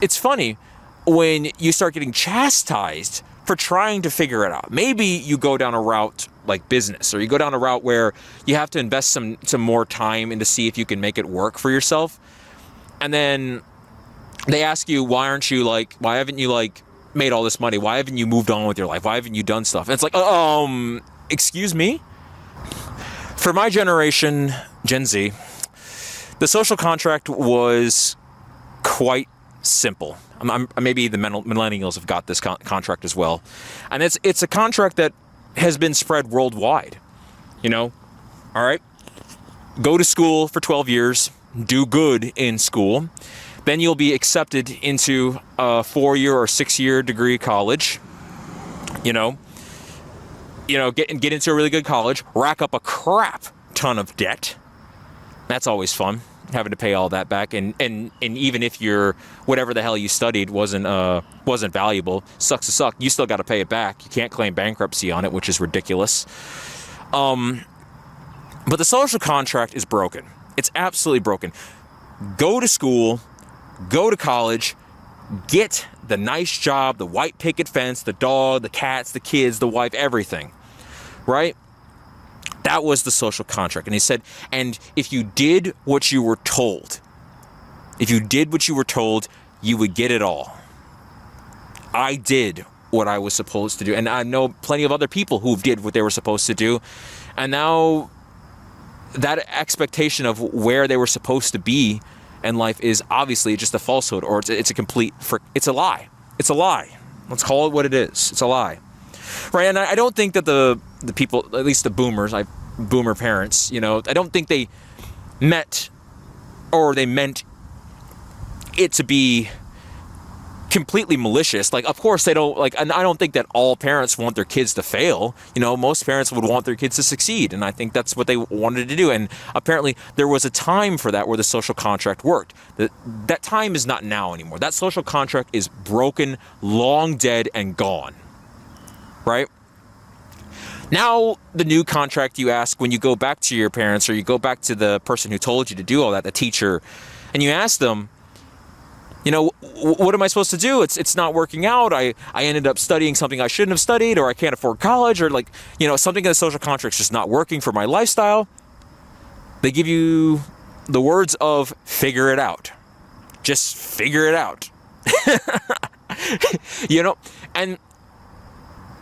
It's funny when you start getting chastised for trying to figure it out. Maybe you go down a route like business, or you go down a route where you have to invest some more time in to see if you can make it work for yourself. And then they ask you, why haven't you made all this money? Why haven't you moved on with your life? Why haven't you done stuff? And it's like, excuse me? For my generation, Gen Z, the social contract was quite simple. Maybe the millennials have got this contract as well. And it's a contract that has been spread worldwide. All right, go to school for 12 years, do good in school. Then you'll be accepted into a 4-year or 6-year degree college. Get into a really good college, rack up a crap ton of debt. That's always fun, having to pay all that back. And even if your whatever the hell you studied wasn't valuable, sucks to suck, you still got to pay it back. You can't claim bankruptcy on it, which is ridiculous. But the social contract is broken. It's absolutely broken. Go to school, go to college, get the nice job, the white picket fence, the dog, the cats, the kids, the wife, everything, right? That was the social contract. And he said, and if you did what you were told, you would get it all. I did what I was supposed to do. And I know plenty of other people who did what they were supposed to do. And now that expectation of where they were supposed to be in life is obviously just a falsehood, or it's a lie. It's a lie. Let's call it what it is. It's a lie. Right? And I don't think that the people, at least the boomers, boomer parents, I don't think they meant it to be completely malicious. Like, of course they don't, and I don't think that all parents want their kids to fail. Most parents would want their kids to succeed, and I think that's what they wanted to do. And apparently there was a time for that where the social contract worked. That time is not now anymore. That social contract is broken, long dead, and gone. Right? Now, the new contract you ask when you go back to your parents, or you go back to the person who told you to do all that, the teacher, and you ask them, what am I supposed to do? It's not working out. I ended up studying something I shouldn't have studied, or I can't afford college, or something in the social contract's just not working for my lifestyle. They give you the words of figure it out. Just figure it out.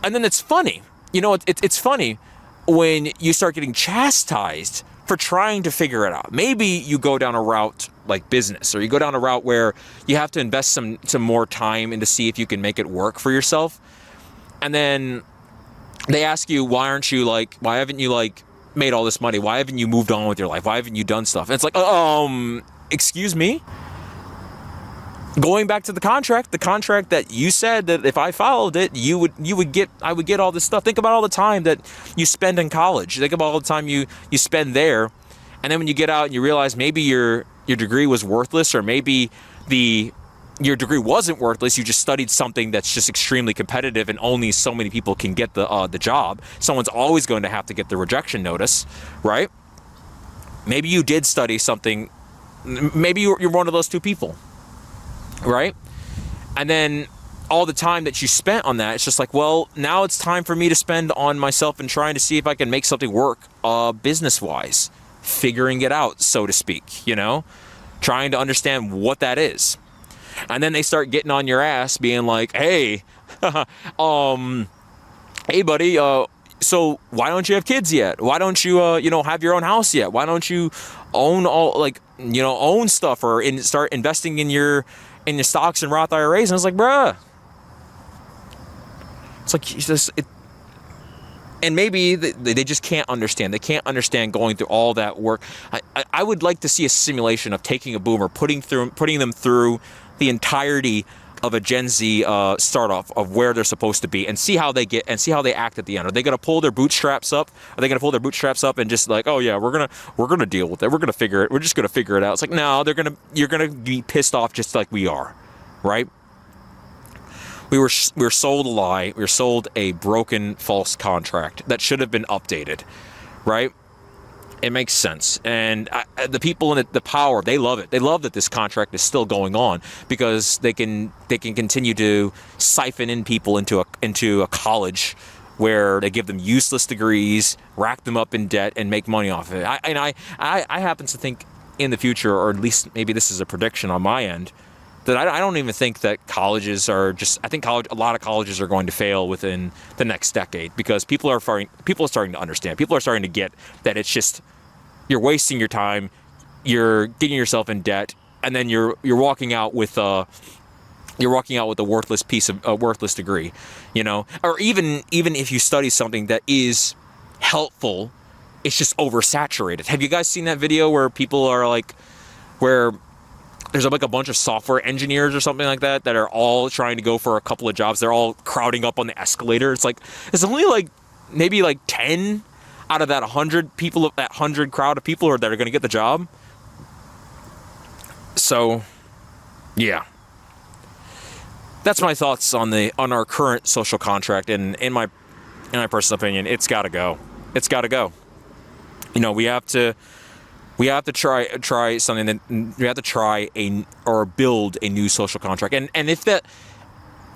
And then it's funny. It's funny when you start getting chastised for trying to figure it out. Maybe you go down a route like business, or you go down a route where you have to invest some more time in to see if you can make it work for yourself. And then they ask you, why haven't you made all this money? Why haven't you moved on with your life? Why haven't you done stuff? And it's like, excuse me? Going back to the contract that you said that if I followed it, I would get all this stuff. Think about all the time that you spend in college. Think about all the time you spend there. And then when you get out and you realize maybe your degree was worthless, or maybe your degree wasn't worthless. You just studied something that's just extremely competitive, and only so many people can get the job. Someone's always going to have to get the rejection notice, right? Maybe you did study something. Maybe you're one of those two people. Right? And then all the time that you spent on that, it's just like, well, now it's time for me to spend on myself and trying to see if I can make something work business-wise. Figuring it out, so to speak, trying to understand what that is. And then they start getting on your ass being like, hey, hey buddy, so why don't you have kids yet? Why don't you, have your own house yet? Why don't you own own stuff, or start investing in your stocks and Roth IRAs? And I was like, bruh. It's like, and maybe they just can't understand. They can't understand going through all that work. I would like to see a simulation of taking a boomer, putting them through the entirety of a Gen Z start-off of where they're supposed to be, and see how they act at the end. Are they going to pull their bootstraps up? Are they going to pull their bootstraps up and just like, oh yeah, we're gonna deal with it. We're just gonna figure it out. It's like, no, you're gonna be pissed off just like we are, right? We were sold a lie. We were sold a broken, false contract that should have been updated, right? It makes sense, and the people in the power, they love it. They love that this contract is still going on because they can continue to siphon in people into a college where they give them useless degrees, rack them up in debt, and make money off of it. I happen to think in the future, or at least maybe this is a prediction on my end, that I don't even think that colleges are just. I think a lot of colleges are going to fail within the next decade because people are starting to understand. People are starting to get that it's just you're wasting your time, you're getting yourself in debt, and then you're walking out with a worthless worthless degree, you know. Or even if you study something that is helpful, it's just oversaturated. Have you guys seen that video where people are like, where there's like a bunch of software engineers or something like that are all trying to go for a couple of jobs. They're all crowding up on the escalator. It's like, it's only like maybe like 10 out of that 100 people, that 100 crowd of people that are going to get the job. So, yeah. That's my thoughts on our current social contract, and in my personal opinion, it's got to go. It's got to go. You know, we have to try something that we have to try or build a new social contract. And if that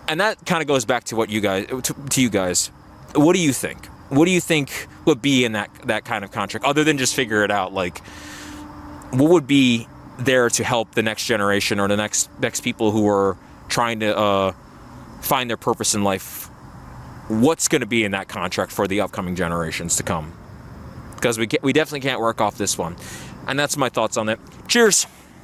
kind of goes back to what you guys to you guys. What do you think? What do you think would be in that kind of contract, other than just figure it out? Like, what would be there to help the next generation or the next people who are trying to find their purpose in life? What's going to be in that contract for the upcoming generations to come? Because we definitely can't work off this one. And that's my thoughts on it. Cheers.